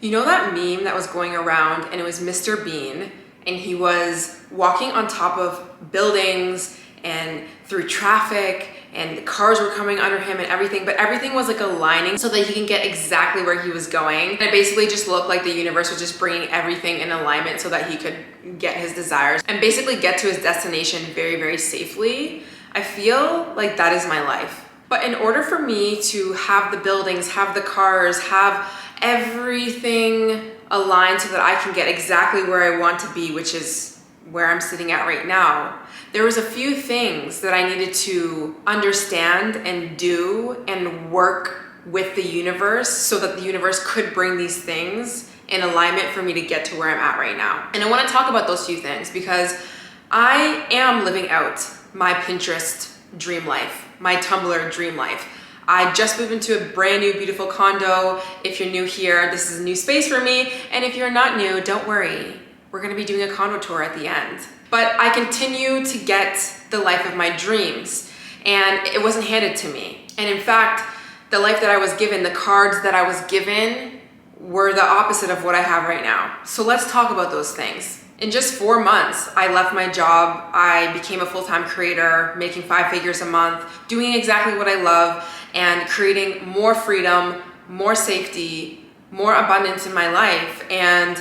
You know that meme that was going around and it was Mr. Bean and he was walking on top of buildings and through traffic and the cars were coming under him and everything, but everything was like aligning so that he can get exactly where he was going. And it basically just looked like the universe was just bringing everything in alignment so that he could get his desires and basically get to his destination very, very safely. I feel like that is my life. But in order for me to have the buildings, have the cars, have everything aligned so that I can get exactly where I want to be, which is where I'm sitting at right now, there was a few things that I needed to understand and do and work with the universe so that the universe could bring these things in alignment for me to get to where I'm at right now. And I want to talk about those few things because I am living out my Pinterest dream life, my Tumblr dream life. I just moved into a brand new beautiful condo. If you're new here, this is a new space for me. And if you're not new, don't worry. We're gonna be doing a condo tour at the end. But I continue to get the life of my dreams and it wasn't handed to me. And in fact, the life that I was given, the cards that I was given were the opposite of what I have right now. So let's talk about those things. In just 4 months, I left my job. I became a full-time creator, making 5 figures a month, doing exactly what I love and creating more freedom, more safety, more abundance in my life. And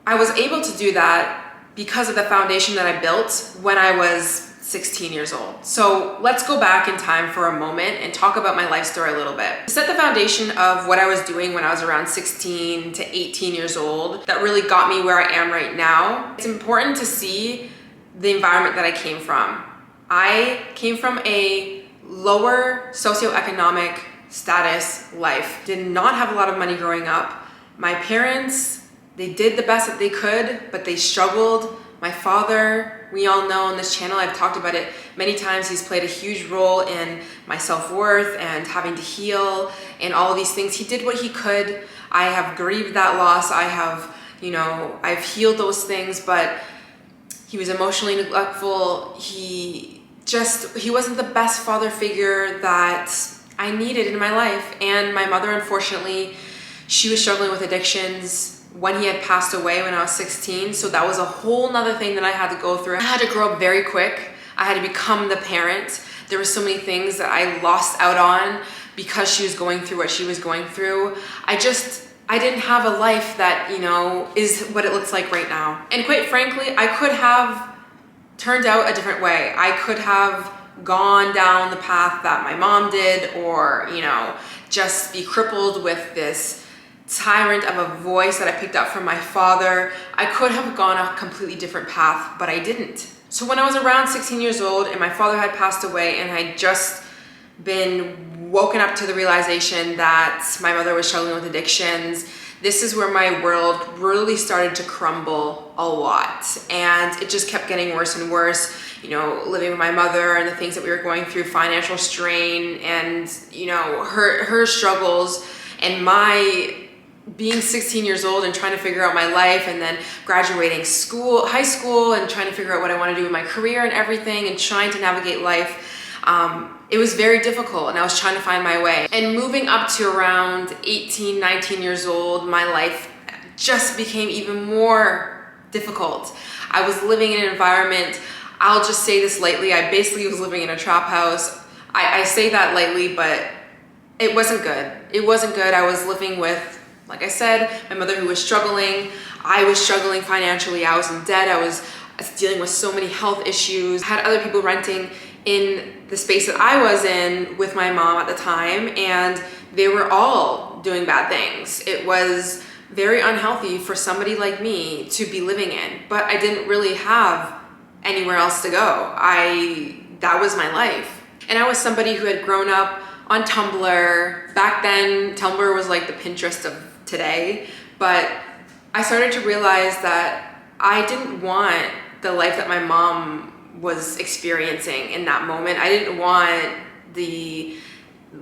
I was able to do that because of the foundation that I built when I was 16 years old. So let's go back in time for a moment and talk about my life story a little bit. To set the foundation of what I was doing when I was around 16 to 18 years old, that really got me where I am right now. It's important to see the environment that I came from. I came from a lower socioeconomic status life. Did not have a lot of money growing up. My parents, they did the best that they could, but they struggled. My father, we all know on this channel, I've talked about it many times, he's played a huge role in my self-worth and having to heal and all of these things. He did what he could. I have grieved that loss. I have, I've healed those things, but he was emotionally neglectful. He wasn't the best father figure that I needed in my life. And my mother, unfortunately, she was struggling with addictions when he had passed away when I was 16. So that was a whole nother thing that I had to go through. I had to grow up very quick. I had to become the parent. There were so many things that I lost out on because she was going through what she was going through. I didn't have a life that, is what it looks like right now. And quite frankly, I could have turned out a different way. I could have gone down the path that my mom did, or, just be crippled with this tyrant of a voice that I picked up from my father. I could have gone a completely different path, but I didn't. So when I was around 16 years old and my father had passed away and I'd just been woken up to the realization that my mother was struggling with addictions, this is where my world really started to crumble a lot. And it just kept getting worse and worse. Living with my mother and the things that we were going through, financial strain and, her struggles, and my being 16 years old and trying to figure out my life, and then graduating high school and trying to figure out what I want to do with my career and everything, and trying to navigate life. It was very difficult and I was trying to find my way. And moving up to around 18, 19 years old, my life just became even more difficult. I was living in an environment, I'll just say this lightly, I basically was living in a trap house. I say that lightly, but it wasn't good. It wasn't good. I was living with, like I said, my mother who was struggling. I was struggling financially. I was in debt. I was dealing with so many health issues. I had other people renting in the space that I was in with my mom at the time, and they were all doing bad things. It was very unhealthy for somebody like me to be living in, but I didn't really have anywhere else to go. That was my life. And I was somebody who had grown up on Tumblr. Back then, Tumblr was like the Pinterest of today, but I started to realize that I didn't want the life that my mom was experiencing in that moment. I didn't want the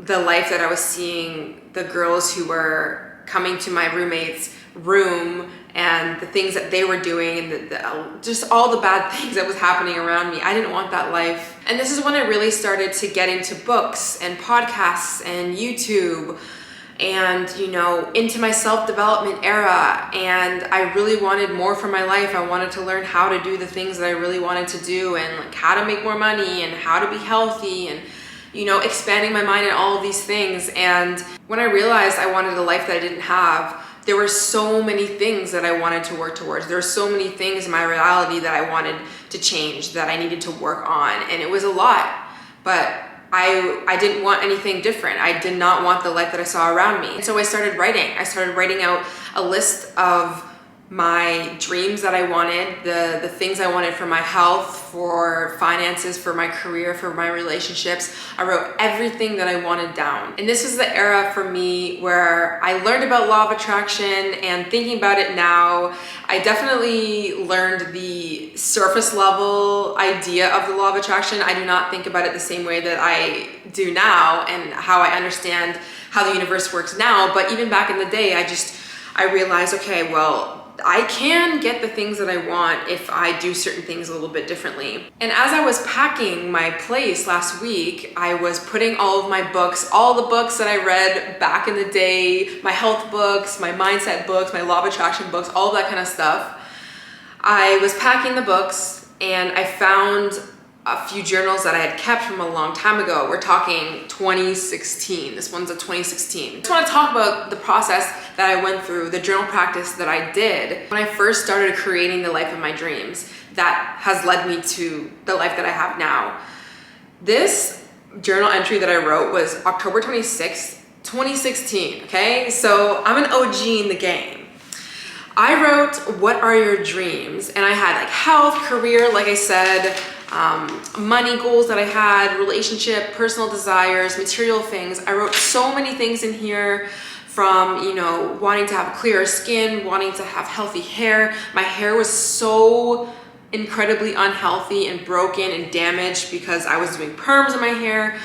life that I was seeing the girls who were coming to my roommate's room and the things that they were doing and just all the bad things that was happening around me. I didn't want that life. And this is when I really started to get into books and podcasts and YouTube and, you know, into my self-development era. And I really wanted more for my life. I wanted to learn how to do the things that I really wanted to do, and like how to make more money and how to be healthy, and, you know, expanding my mind and all of these things. And when I realized I wanted a life that I didn't have, there were so many things that I wanted to work towards. There were so many things in my reality that I wanted to change, that I needed to work on. And it was a lot, but I didn't want anything different. I did not want the life that I saw around me. And so I started writing. I started writing out a list of my dreams that I wanted, the things I wanted for my health, for finances, for my career, for my relationships. I wrote everything that I wanted down. And this was the era for me where I learned about law of attraction, and thinking about it now, I definitely learned the surface level idea of the law of attraction. I do not think about it the same way that I do now, and how I understand how the universe works now. But even back in the day, I realized, okay, well, I can get the things that I want if I do certain things a little bit differently. And as I was packing my place last week, I was putting all of my books, all the books that I read back in the day, my health books, my mindset books, my law of attraction books, all of that kind of stuff. I was packing the books, and I found a few journals that I had kept from a long time ago. We're talking 2016. This one's a 2016. I just want to talk about the process that I went through, the journal practice that I did when I first started creating the life of my dreams that has led me to the life that I have now. This journal entry that I wrote was October 26th, 2016, okay? So I'm an OG in the game. I wrote, what are your dreams? And I had like health, career, like I said, money goals that I had, relationship, personal desires, material things. I wrote so many things in here, from, you know, wanting to have clearer skin, wanting to have healthy hair. My hair was so incredibly unhealthy and broken and damaged because I was doing perms in my hair.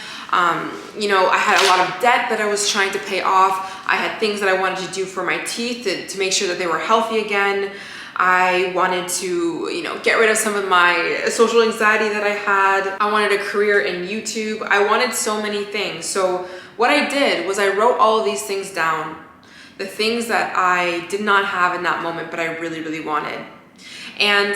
You know, I had a lot of debt that I was trying to pay off. I had things that I wanted to do for my teeth to make sure that they were healthy again. I wanted to, you know, get rid of some of my social anxiety that I had. I wanted a career in YouTube. I wanted so many things. So what I did was I wrote all of these things down, the things that I did not have in that moment, but I really, really wanted. And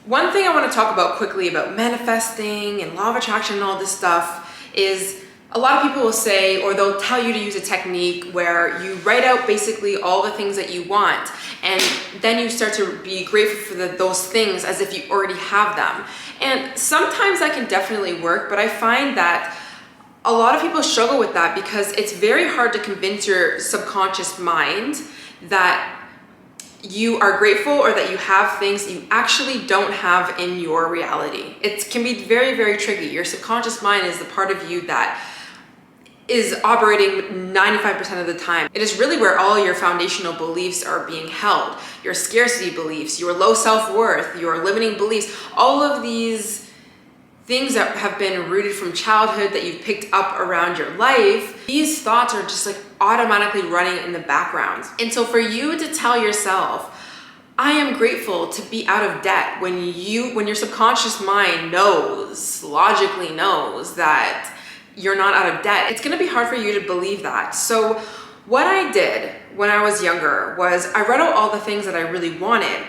one thing I want to talk about quickly about manifesting and law of attraction and all this stuff is, a lot of people will say, or they'll tell you to use a technique where you write out basically all the things that you want, and then you start to be grateful for those things as if you already have them. And sometimes that can definitely work, but I find that a lot of people struggle with that because it's very hard to convince your subconscious mind that you are grateful or that you have things that you actually don't have in your reality. It can be very, very tricky. Your subconscious mind is the part of you that is operating 95% of the time. It is really where all your foundational beliefs are being held. Your scarcity beliefs, your low self-worth, your limiting beliefs, all of these things that have been rooted from childhood that you've picked up around your life, these thoughts are just like automatically running in the background. And so for you to tell yourself, I am grateful to be out of debt, when your subconscious mind logically knows that you're not out of debt, it's gonna be hard for you to believe that. So what I did when I was younger was I wrote out all the things that I really wanted,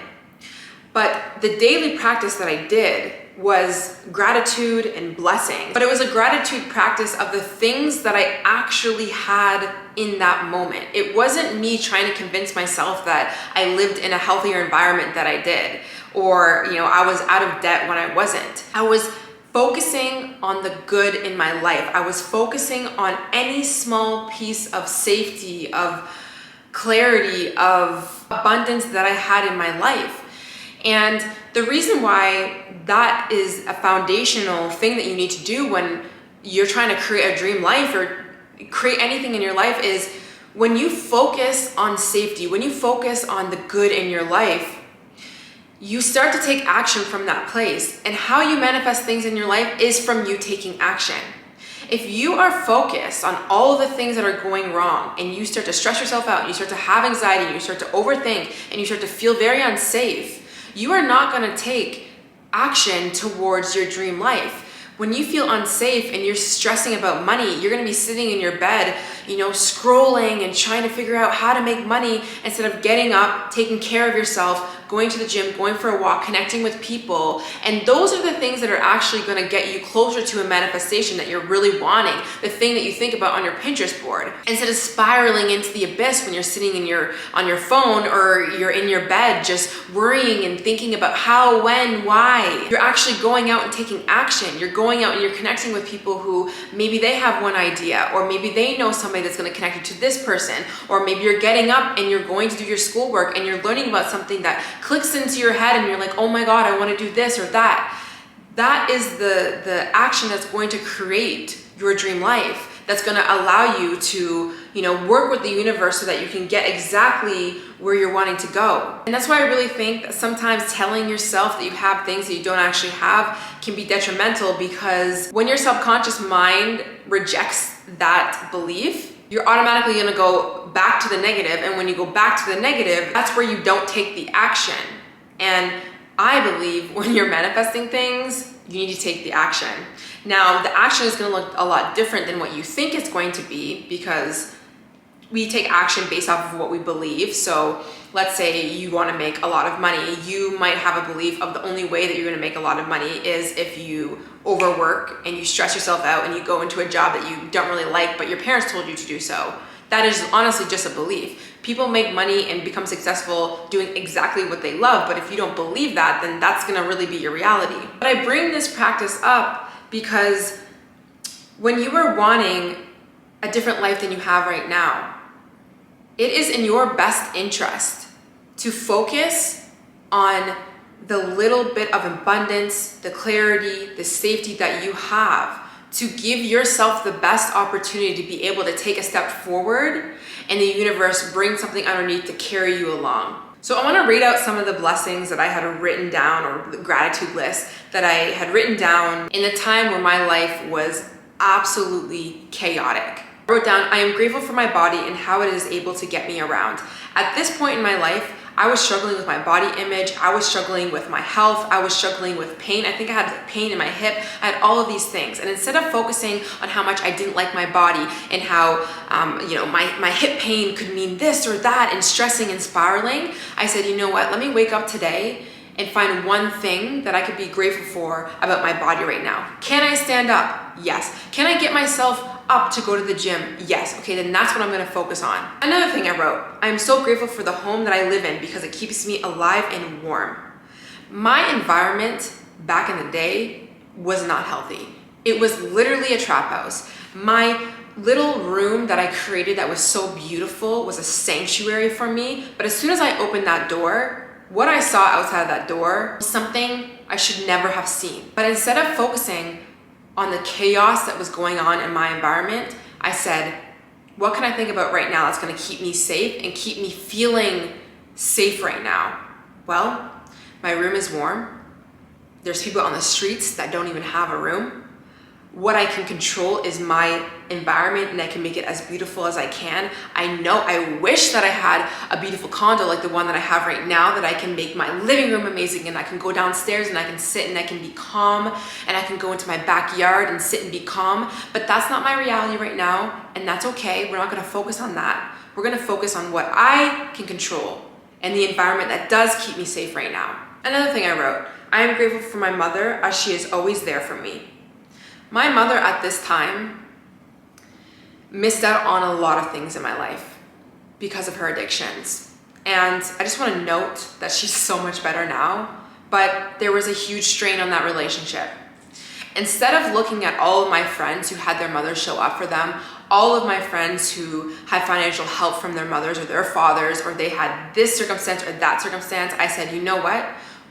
but the daily practice that I did was gratitude and blessing. But it was a gratitude practice of the things that I actually had in that moment. It wasn't me trying to convince myself that I lived in a healthier environment that I did, or, you know, I was out of debt when I wasn't. I was focusing on the good in my life. I was focusing on any small piece of safety, of clarity, of abundance that I had in my life. And the reason why that is a foundational thing that you need to do when you're trying to create a dream life or create anything in your life is, when you focus on safety, when you focus on the good in your life, you start to take action from that place. And how you manifest things in your life is from you taking action. If you are focused on all the things that are going wrong, and you start to stress yourself out, and you start to have anxiety, and you start to overthink, and you start to feel very unsafe, you are not going to take action towards your dream life. When you feel unsafe and you're stressing about money, you're gonna be sitting in your bed, scrolling and trying to figure out how to make money instead of getting up, taking care of yourself, going to the gym, going for a walk, connecting with people. And those are the things that are actually gonna get you closer to a manifestation that you're really wanting, the thing that you think about on your Pinterest board. Instead of spiraling into the abyss when you're sitting on your phone or you're in your bed just worrying and thinking about how, when, why. You're actually going out and taking action. You're going out and you're connecting with people who maybe they have one idea, or maybe they know somebody that's gonna connect you to this person, or maybe you're getting up and you're going to do your schoolwork and you're learning about something that clicks into your head and you're like, oh my God, I wanna do this or that. That is the action that's going to create your dream life. That's gonna allow you to, work with the universe so that you can get exactly where you're wanting to go. And that's why I really think that sometimes telling yourself that you have things that you don't actually have can be detrimental, because when your subconscious mind rejects that belief, you're automatically gonna go back to the negative. And when you go back to the negative, that's where you don't take the action. And I believe when you're manifesting things, you need to take the action. Now, the action is gonna look a lot different than what you think it's going to be, because we take action based off of what we believe. So let's say you wanna make a lot of money. You might have a belief of the only way that you're gonna make a lot of money is if you overwork and you stress yourself out and you go into a job that you don't really like, but your parents told you to do so. That is honestly just a belief. People make money and become successful doing exactly what they love, but if you don't believe that, then that's gonna really be your reality. But I bring this practice up because when you are wanting a different life than you have right now, it is in your best interest to focus on the little bit of abundance, the clarity, the safety that you have, to give yourself the best opportunity to be able to take a step forward and the universe bring something underneath to carry you along. So I want to read out some of the blessings that I had written down, or the gratitude list that I had written down in the time where my life was absolutely chaotic. I wrote down, I am grateful for my body and how it is able to get me around. At this point in my life, I was struggling with my body image. I was struggling with my health. I was struggling with pain. I think I had pain in my hip. I had all of these things. And instead of focusing on how much I didn't like my body and how, my hip pain could mean this or that and stressing and spiraling, I said, you know what? Let me wake up today and find one thing that I could be grateful for about my body right now. Can I stand up? Yes. Can I get myself up to go to the gym? Yes. Okay, then that's what I'm gonna focus on. Another thing I wrote, I'm so grateful for the home that I live in because it keeps me alive and warm. My environment back in the day was not healthy. It was literally a trap house. My little room that I created that was so beautiful was a sanctuary for me, but as soon as I opened that door, what I saw outside of that door was something I should never have seen. But instead of focusing on the chaos that was going on in my environment, I said, what can I think about right now that's gonna keep me safe and keep me feeling safe right now? Well, my room is warm. There's people on the streets that don't even have a room. What I can control is my environment, and I can make it as beautiful as I can. I wish that I had a beautiful condo like the one that I have right now, that I can make my living room amazing, and I can go downstairs and I can sit and I can be calm, and I can go into my backyard and sit and be calm. But that's not my reality right now, and that's okay. We're not gonna focus on that. We're gonna focus on what I can control and the environment that does keep me safe right now. Another thing I wrote, I am grateful for my mother as she is always there for me. My mother at this time missed out on a lot of things in my life because of her addictions. And I just want to note that she's so much better now, but there was a huge strain on that relationship. Instead of looking at all of my friends who had their mothers show up for them, all of my friends who had financial help from their mothers or their fathers, or they had this circumstance or that circumstance, I said, you know what?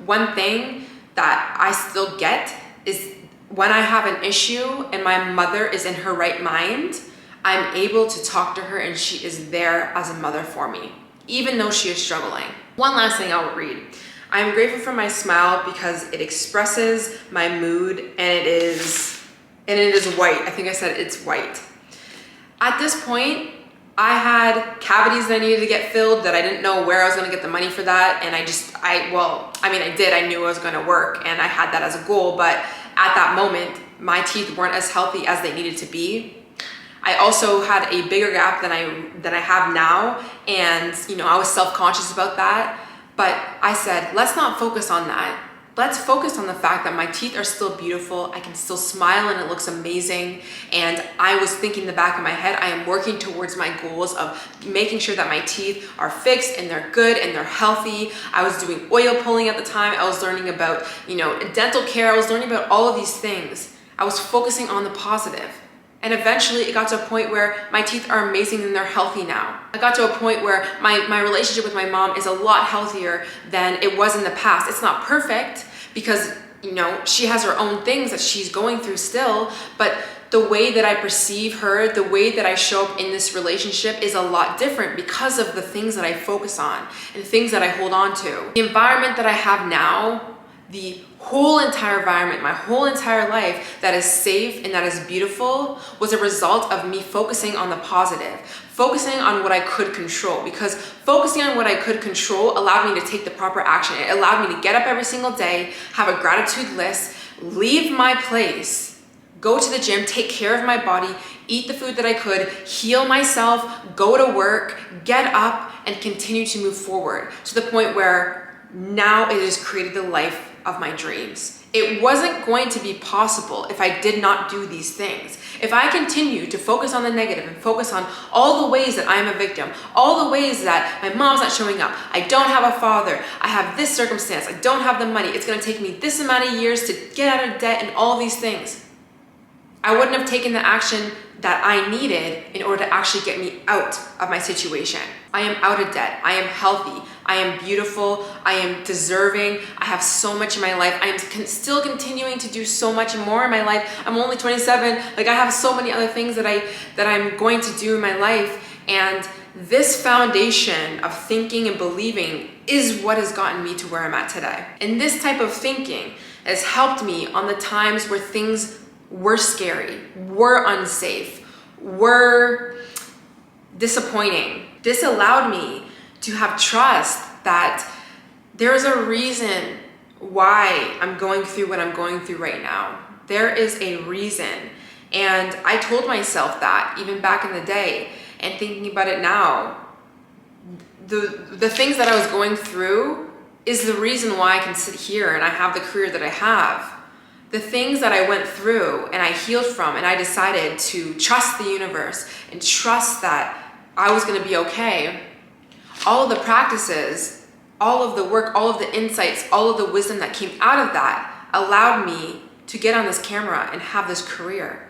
One thing that I still get is when I have an issue and my mother is in her right mind, I'm able to talk to her and she is there as a mother for me, even though she is struggling. One last thing I'll read. I'm grateful for my smile because it expresses my mood, and it is white. I think I said it's white. At this point, I had cavities that I needed to get filled that I didn't know where I was gonna get the money for that. And I did, I knew I was gonna work and I had that as a goal, but at that moment, my teeth weren't as healthy as they needed to be. I also had a bigger gap than I have now, and I was self-conscious about that. But I said, let's not focus on that. Let's focus on the fact that my teeth are still beautiful. I can still smile and it looks amazing. And I was thinking in the back of my head, I am working towards my goals of making sure that my teeth are fixed and they're good and they're healthy. I was doing oil pulling at the time. I was learning about, dental care. I was learning about all of these things. I was focusing on the positive. And eventually it got to a point where my teeth are amazing and they're healthy now. I got to a point where my relationship with my mom is a lot healthier than it was in the past. It's not perfect because, she has her own things that she's going through still, but the way that I perceive her, the way that I show up in this relationship is a lot different because of the things that I focus on and the things that I hold on to. The environment that I have now, the whole entire environment, my whole entire life that is safe and that is beautiful was a result of me focusing on the positive, focusing on what I could control, because focusing on what I could control allowed me to take the proper action. It allowed me to get up every single day, have a gratitude list, leave my place, go to the gym, take care of my body, eat the food that I could, heal myself, go to work, get up, and continue to move forward to the point where now it has created the life of my dreams. It wasn't going to be possible if I did not do these things. If I continue to focus on the negative and focus on all the ways that I'm a victim, all the ways that my mom's not showing up, I don't have a father, I have this circumstance, I don't have the money, it's gonna take me this amount of years to get out of debt and all these things, I wouldn't have taken the action that I needed in order to actually get me out of my situation. I am out of debt. I am healthy. I am beautiful. I am deserving. I have so much in my life. I am still continuing to do so much more in my life. I'm only 27. I have so many other things that I'm going to do in my life. And this foundation of thinking and believing is what has gotten me to where I'm at today. And this type of thinking has helped me on the times where things were scary, were unsafe, were disappointing. This allowed me to have trust that there's a reason why I'm going through what I'm going through right now. There is a reason. And I told myself that even back in the day, and thinking about it now, the things that I was going through is the reason why I can sit here and I have the career that I have. The things that I went through and I healed from, and I decided to trust the universe and trust that I was going to be okay. All of the practices, all of the work, all of the insights, all of the wisdom that came out of that allowed me to get on this camera and have this career,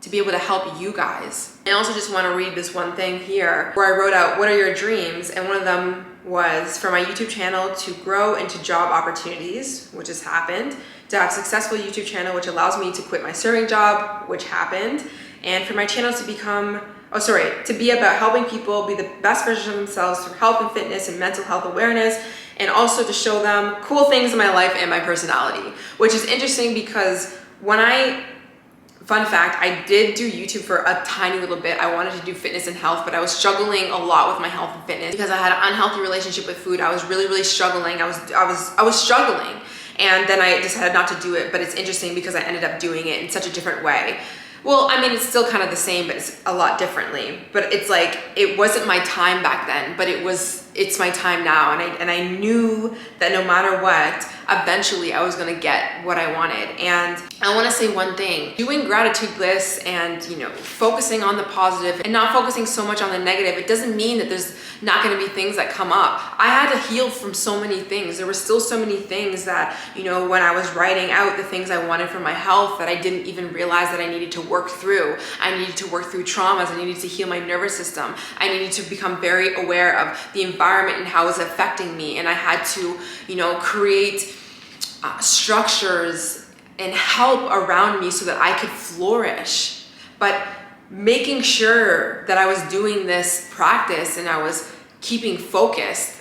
to be able to help you guys. I also just want to read this one thing here where I wrote out, what are your dreams? And one of them was for my YouTube channel to grow into job opportunities, which has happened, to have a successful YouTube channel, which allows me to quit my serving job, which happened, and for my channel to to be about helping people be the best version of themselves through health and fitness and mental health awareness, and also to show them cool things in my life and my personality, which is interesting because fun fact, I did do YouTube for a tiny little bit. I wanted to do fitness and health, but I was struggling a lot with my health and fitness because I had an unhealthy relationship with food. I was really struggling. I was struggling. And then I decided not to do it, but it's interesting because I ended up doing it in such a different way. Well, I mean, it's still kind of the same, but it's a lot differently. But it's like, it wasn't my time back then, but it's my time now. And I knew that no matter what, eventually I was gonna get what I wanted. And I wanna say one thing, doing gratitude lists and, focusing on the positive and not focusing so much on the negative, it doesn't mean that there's not gonna be things that come up. I had to heal from so many things. There were still so many things that, when I was writing out the things I wanted for my health that I didn't even realize that I needed to work through. I needed to work through traumas. I needed to heal my nervous system. I needed to become very aware of the environment and how it was affecting me. And I had to, create structures and help around me so that I could flourish. But making sure that I was doing this practice and I was keeping focused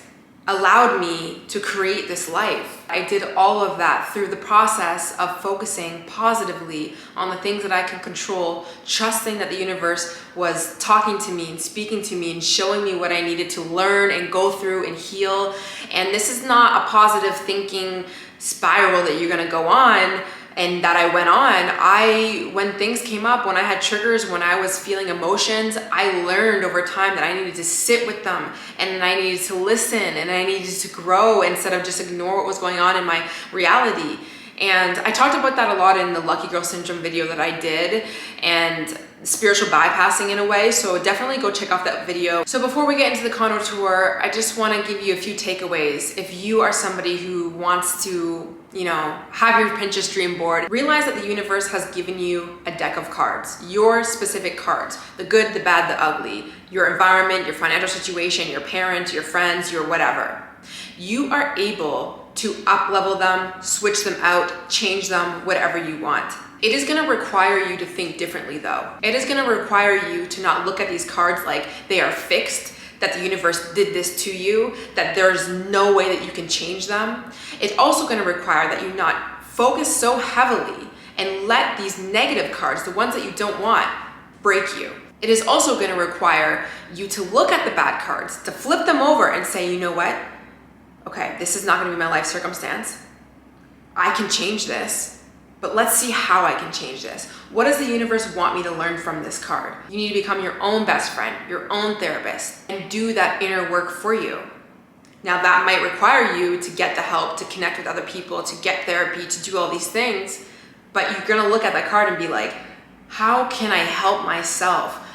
allowed me to create this life. I did all of that through the process of focusing positively on the things that I can control, trusting that the universe was talking to me and speaking to me and showing me what I needed to learn and go through and heal. And this is not a positive thinking spiral that you're gonna go on and that I went on, when things came up, when I had triggers, when I was feeling emotions, I learned over time that I needed to sit with them, and I needed to listen, and I needed to grow instead of just ignore what was going on in my reality. And I talked about that a lot in the Lucky Girl Syndrome video that I did, and spiritual bypassing in a way, so definitely go check out that video. So before we get into the condo tour, I just want to give you a few takeaways. If you are somebody who wants to, have your Pinterest dream board, realize that the universe has given you a deck of cards, your specific cards, the good, the bad, the ugly, your environment, your financial situation, your parents, your friends, your whatever. You are able to up-level them, switch them out, change them, whatever you want. It is gonna require you to think differently though. It is gonna require you to not look at these cards like they are fixed, that the universe did this to you, that there's no way that you can change them. It's also gonna require that you not focus so heavily and let these negative cards, the ones that you don't want, break you. It is also gonna require you to look at the bad cards, to flip them over and say, you know what? Okay, this is not gonna be my life circumstance. I can change this. But let's see how I can change this. What does the universe want me to learn from this card? You need to become your own best friend, your own therapist, and do that inner work for you. Now that might require you to get the help, to connect with other people, to get therapy, to do all these things, but you're gonna look at that card and be like, how can I help myself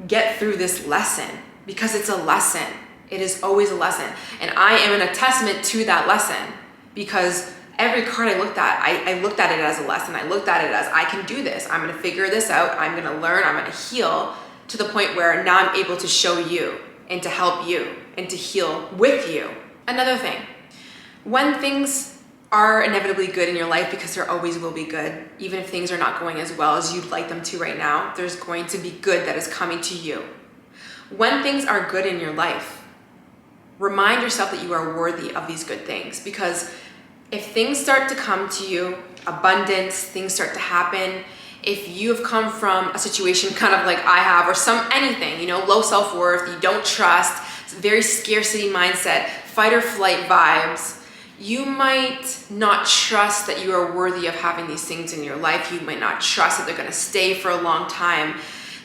get through this lesson? Because it's a lesson. It is always a lesson. And I am an attestament to that lesson, because every card I looked at, I looked at it as a lesson. I looked at it as, I can do this. I'm gonna figure this out. I'm gonna learn, I'm gonna heal, to the point where now I'm able to show you and to help you and to heal with you. Another thing, when things are inevitably good in your life, because there always will be good, even if things are not going as well as you'd like them to right now, there's going to be good that is coming to you. When things are good in your life, remind yourself that you are worthy of these good things, because if things start to come to you, abundance, things start to happen, if you have come from a situation kind of like I have, or anything, low self-worth, you don't trust, very scarcity mindset, fight or flight vibes, you might not trust that you are worthy of having these things in your life. You might not trust that they're gonna stay for a long time.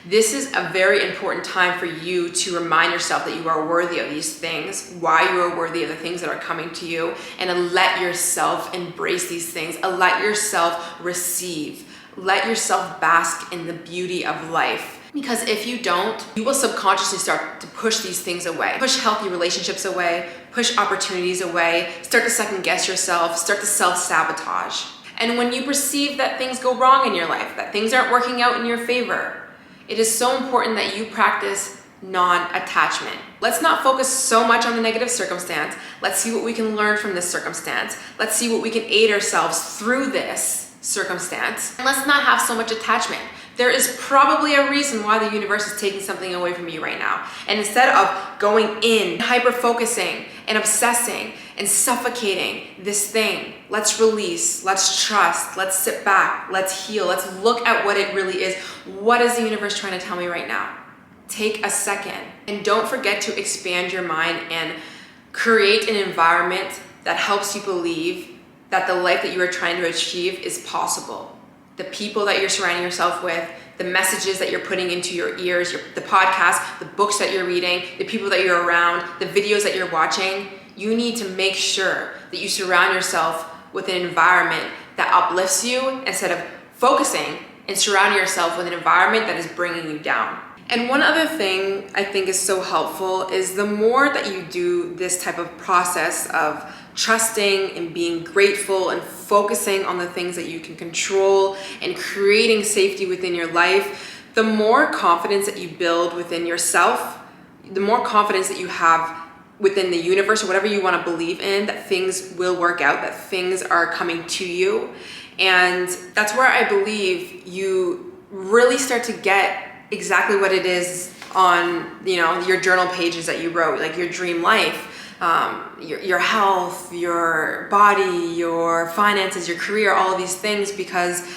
This is a very important time for you to remind yourself that you are worthy of these things, why you are worthy of the things that are coming to you, and to let yourself embrace these things, let yourself receive, let yourself bask in the beauty of life. Because if you don't, you will subconsciously start to push these things away, push healthy relationships away, push opportunities away, start to second guess yourself, start to self-sabotage. And when you perceive that things go wrong in your life, that things aren't working out in your favor, it is so important that you practice non-attachment. Let's not focus so much on the negative circumstance. Let's see what we can learn from this circumstance. Let's see what we can aid ourselves through this circumstance. And let's not have so much attachment. There is probably a reason why the universe is taking something away from you right now. And instead of going in, hyper-focusing and obsessing and suffocating this thing, let's release, let's trust, let's sit back, let's heal, let's look at what it really is. What is the universe trying to tell me right now? Take a second, and don't forget to expand your mind and create an environment that helps you believe that the life that you are trying to achieve is possible. The people that you're surrounding yourself with, the messages that you're putting into your ears, the podcasts, the books that you're reading, the people that you're around, the videos that you're watching, you need to make sure that you surround yourself with an environment that uplifts you instead of focusing and surrounding yourself with an environment that is bringing you down. And one other thing I think is so helpful is the more that you do this type of process of trusting and being grateful and focusing on the things that you can control and creating safety within your life, the more confidence that you build within yourself, the more confidence that you have within the universe or whatever you want to believe in, that things will work out, that things are coming to you. And that's where I believe you really start to get exactly what it is on, your journal pages that you wrote, like your dream life. Your health, your body, your finances, your career, all of these things, because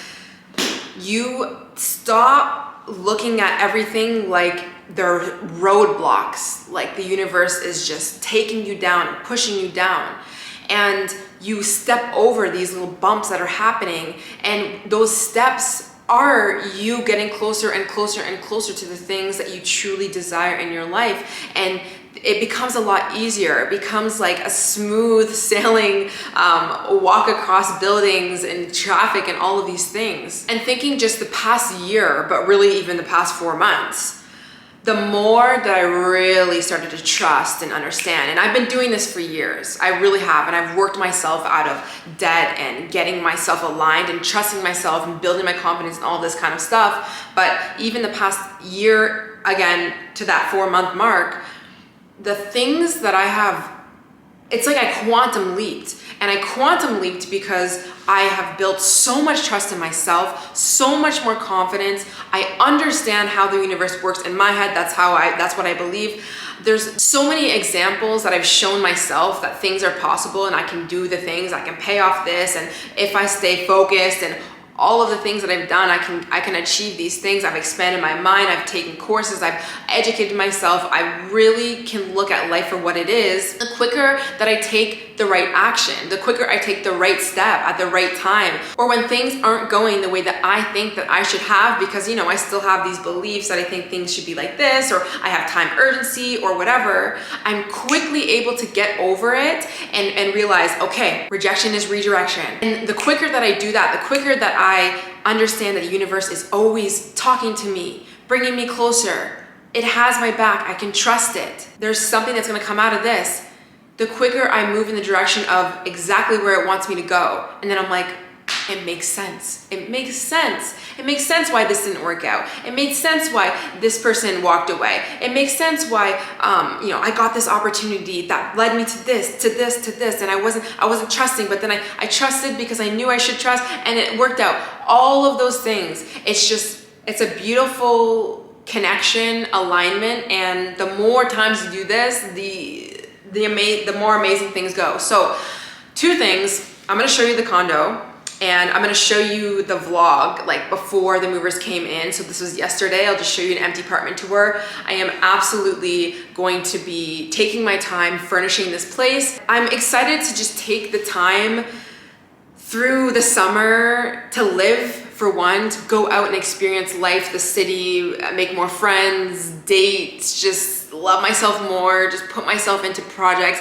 you stop looking at everything like they're roadblocks, like the universe is just taking you down and pushing you down. and you step over these little bumps that are happening, and those steps are you getting closer and closer and closer to the things that you truly desire in your life. And it becomes a lot easier. It becomes like a smooth sailing walk across buildings and traffic and all of these things. And thinking just the past year, but really even the past 4 months, the more that I really started to trust and understand. And I've been doing this for years. I really have. And I've worked myself out of debt and getting myself aligned and trusting myself and building my confidence and all this kind of stuff. But even the past year, again, to that 4-month mark, the things that I have, it's like I quantum leaped. And I quantum leaped because I have built so much trust in myself, so much more confidence. I understand how the universe works in my head. That's what I believe. There's so many examples that I've shown myself that things are possible and I can do the things, I can pay off this, and if I stay focused and all of the things that I've done, I can achieve these things. I've expanded my mind, I've taken courses, I've educated myself. I really can look at life for what it is. The quicker that I take the right action, the quicker I take the right step at the right time, or when things aren't going the way that I think that I should have, because I still have these beliefs that I think things should be like this, or I have time urgency or whatever, I'm quickly able to get over it and realize, okay, rejection is redirection. And the quicker that I do that, the quicker that I understand that the universe is always talking to me, bringing me closer. It has my back. I can trust it. There's something that's going to come out of this. The quicker I move in the direction of exactly where it wants me to go. And then I'm like, it makes sense. It makes sense. It makes sense why this didn't work out. It made sense why this person walked away. It makes sense why, I got this opportunity that led me to this, to this, to this. And I wasn't trusting, but then I trusted because I knew I should trust, and it worked out. All of those things. It's a beautiful connection, alignment. And the more times you do this, the more amazing things go. So 2 things. I'm going to show you the condo. And I'm going to show you the vlog like before the movers came in. So this was yesterday. I'll just show you an empty apartment tour. I am absolutely going to be taking my time furnishing this place. I'm excited to just take the time through the summer to live, for one, to go out and experience life, the city, make more friends, date, just love myself more, just put myself into projects,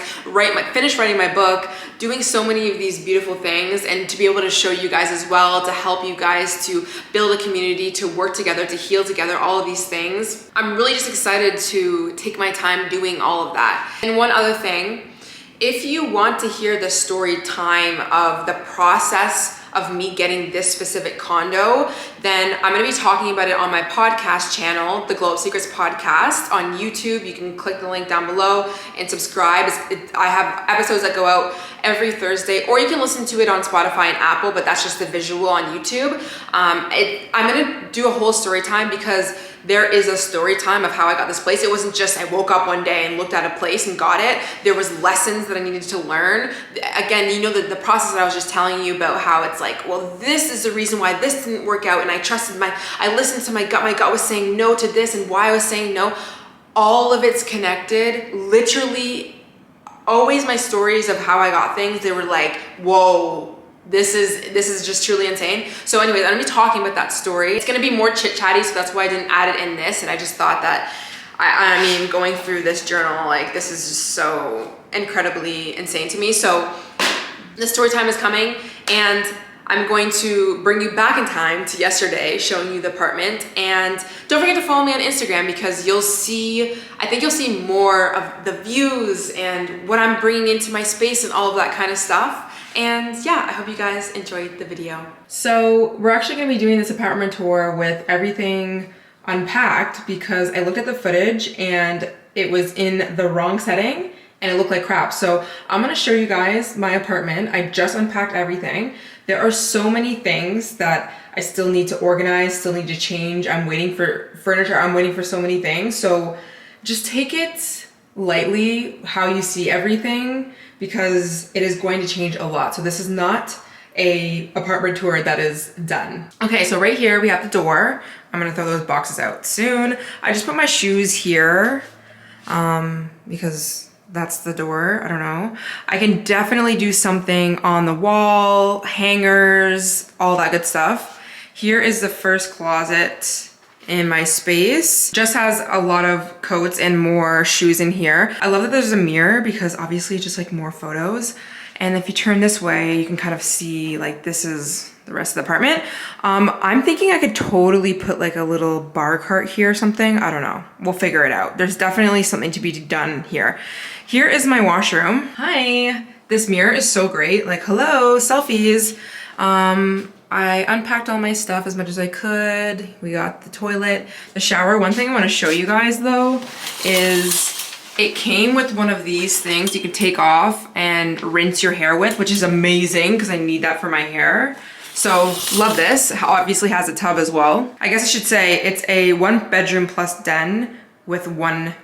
finish writing my book, doing so many of these beautiful things, and to be able to show you guys as well, to help you guys to build a community, to work together, to heal together, all of these things. I'm really just excited to take my time doing all of that. And one other thing, if you want to hear the story time of the process of me getting this specific condo, then I'm going to be talking about it on my podcast channel, the Glow Up Secrets podcast on YouTube. You can click the link down below and subscribe. I have episodes that go out every Thursday, or you can listen to it on Spotify and Apple, but that's just the visual on YouTube. I'm going to do a whole story time because there is a story time of how I got this place. It wasn't just I woke up one day and looked at a place and got it. There was lessons that I needed to learn. Again, the process that I was just telling you about, how it's like, well, this is the reason why this didn't work out, and I listened to my gut. My gut was saying no to this, and why I was saying no. All of it's connected. Literally, always my stories of how I got things, they were like, whoa, this is just truly insane. So anyways, I'm gonna be talking about that story. It's gonna be more chit-chatty, so that's why I didn't add it in this. And I just thought that, I mean, going through this journal, like, this is just so incredibly insane to me. So the story time is coming, and I'm going to bring you back in time to yesterday, showing you the apartment. And don't forget to follow me on Instagram, because I think you'll see more of the views and what I'm bringing into my space and all of that kind of stuff. And yeah, I hope you guys enjoyed the video. So we're actually gonna be doing this apartment tour with everything unpacked, because I looked at the footage and it was in the wrong setting and it looked like crap. So I'm gonna show you guys my apartment. I just unpacked everything. There are so many things that I still need to organize, still need to change. I'm waiting for furniture. I'm waiting for so many things. So just take it lightly how you see everything, because it is going to change a lot. So this is not a apartment tour that is done. Okay, so right here we have the door. I'm gonna throw those boxes out soon. I just put my shoes here because that's the door. I don't know. I can definitely do something on the wall, hangers, all that good stuff. Here is the first closet in my space. Just has a lot of coats and more shoes in here. I love that there's a mirror because obviously it's just like more photos. And if you turn this way, you can kind of see like this is the rest of the apartment. I'm thinking I could totally put like a little bar cart here or something. I don't know. We'll figure it out. There's definitely something to be done here. Here is my washroom. Hi. This mirror is so great. Like, hello, selfies. I unpacked all my stuff as much as I could. We got the toilet, the shower. One thing I want to show you guys though is it came with one of these things you can take off and rinse your hair with, which is amazing because I need that for my hair. So love this. It obviously has a tub as well. I guess I should say it's a 1 bedroom plus den with 1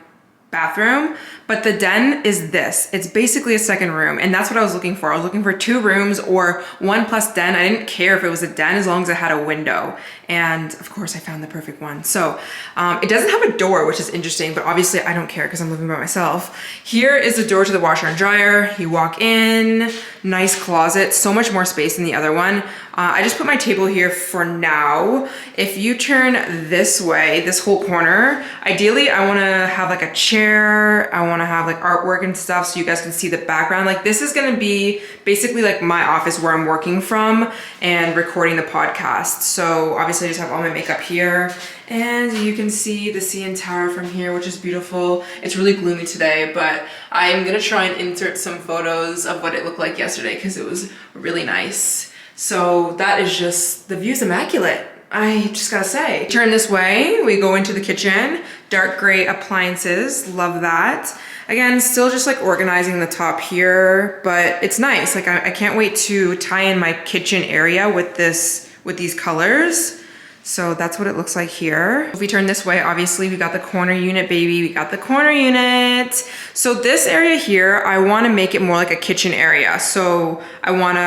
bathroom, but the den is this. It's basically a second room, and that's what I was looking for. I was looking for 2 rooms or 1 plus den. I didn't care if it was a den as long as it had a window. And of course I found the perfect one. So it doesn't have a door, which is interesting, but obviously I don't care because I'm living by myself. Here is the door to the washer and dryer. You walk in, nice closet, so much more space than the other one. I just put my table here for now. If you turn this way, this whole corner, ideally I wanna have like a chair. I wanna have like artwork and stuff so you guys can see the background. Like this is gonna be basically like my office where I'm working from and recording the podcast. So obviously I just have all my makeup here and you can see the CN Tower from here, which is beautiful. It's really gloomy today, but I'm gonna try and insert some photos of what it looked like yesterday because it was really nice. So that is just, the view's immaculate. I just gotta say. Turn this way, we go into the kitchen. Dark gray appliances, love that. Again, still just like organizing the top here, but it's nice. Like I can't wait to tie in my kitchen area with these colors. So that's what it looks like here. If we turn this way, obviously we got the corner unit, baby. We got the corner unit. So this area here, I wanna make it more like a kitchen area. So I want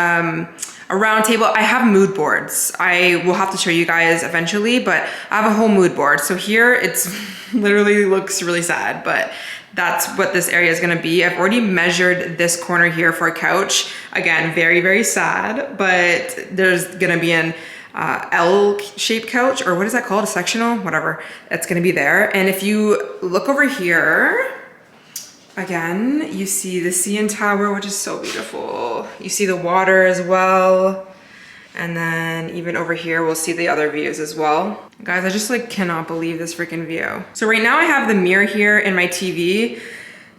a round table. I have mood boards. I will have to show you guys eventually, but I have a whole mood board. So here it's literally looks really sad, but that's what this area is gonna be. I've already measured this corner here for a couch. Again, very, very sad, but there's gonna be an L-shaped couch, or what is that called? A sectional, whatever. It's gonna be there. And if you look over here, again, you see the CN Tower, which is so beautiful. You see the water as well. And then even over here, we'll see the other views as well. Guys, I just like cannot believe this freaking view. So right now I have the mirror here in my TV.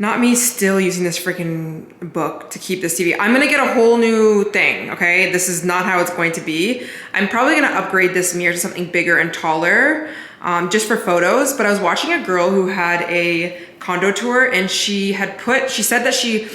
Not me still using this freaking book to keep this TV. I'm gonna get a whole new thing, okay? This is not how it's going to be. I'm probably gonna upgrade this mirror to something bigger and taller, just for photos. But I was watching a girl who had a condo tour and she said that she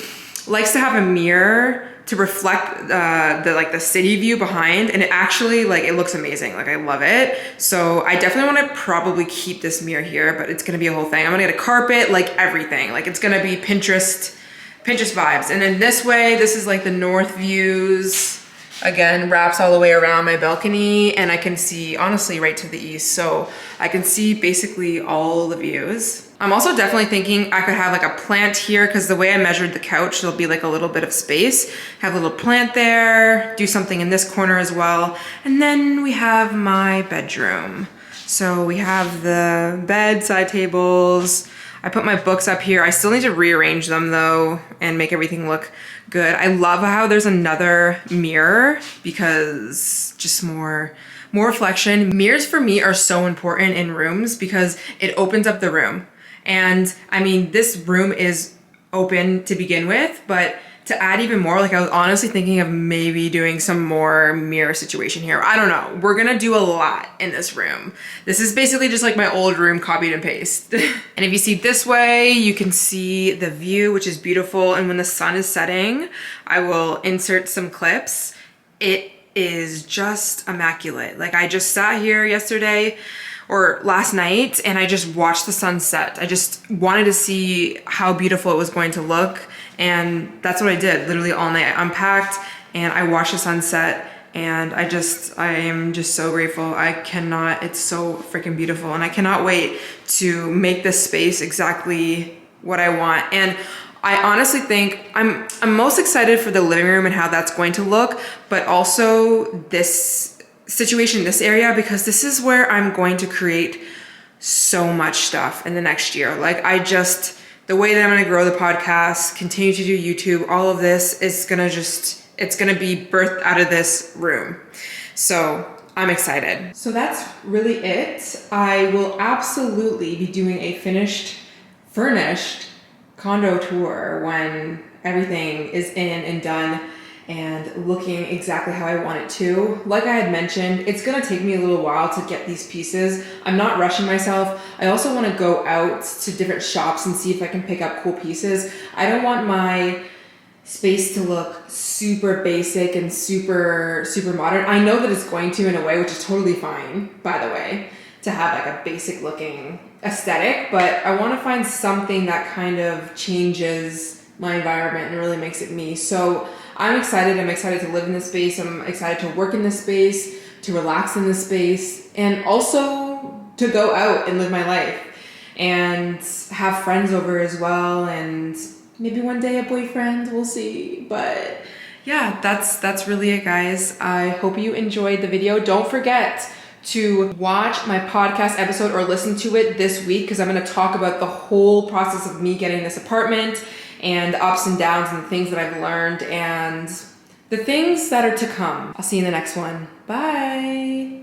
likes to have a mirror to reflect the city view behind, and it actually like it looks amazing. Like I love it. So I definitely want to probably keep this mirror here, but it's gonna be a whole thing. I'm gonna get a carpet, like everything. Like it's gonna be Pinterest vibes. And then this way, this is like the north views. Again, wraps all the way around my balcony, and I can see honestly right to the east. So I can see basically all the views. I'm also definitely thinking I could have like a plant here because the way I measured the couch, there'll be like a little bit of space. Have a little plant there, do something in this corner as well. And then we have my bedroom. So we have the bed, side tables. I put my books up here. I still need to rearrange them though and make everything look good. I love how there's another mirror because just more reflection. Mirrors for me are so important in rooms because it opens up the room. And I mean, this room is open to begin with, but to add even more, like I was honestly thinking of maybe doing some more mirror situation here. I don't know. We're gonna do a lot in this room. This is basically just like my old room copied and paste. And if you see this way, you can see the view, which is beautiful. And when the sun is setting, I will insert some clips. It is just immaculate. Like I just sat here yesterday or last night and I just watched the sunset. I just wanted to see how beautiful it was going to look. And that's what I did literally all night. I unpacked and I watched the sunset and I am just so grateful. It's so freaking beautiful and I cannot wait to make this space exactly what I want. And I honestly think I'm most excited for the living room and how that's going to look, but also this situation, this area, because this is where I'm going to create so much stuff in the next year. Like the way that I'm gonna grow the podcast, continue to do YouTube, all of this is it's gonna be birthed out of this room. So I'm excited. So that's really it. I will absolutely be doing a furnished condo tour when everything is in and done and looking exactly how I want it to. Like I had mentioned, it's gonna take me a little while to get these pieces. I'm not rushing myself. I also wanna go out to different shops and see if I can pick up cool pieces. I don't want my space to look super basic and super modern. I know that it's going to in a way, which is totally fine, by the way, to have like a basic looking aesthetic, but I want to find something that kind of changes my environment and really makes it me. So I'm excited to live in this space. I'm excited to work in this space, to relax in this space, and also to go out and live my life and have friends over as well, and maybe one day a boyfriend, we'll see. But yeah, that's really it, guys. I hope you enjoyed the video. Don't forget to watch my podcast episode or listen to it this week, because I'm going to talk about the whole process of me getting this apartment and the ups and downs and the things that I've learned and the things that are to come. I'll see you in the next one. Bye.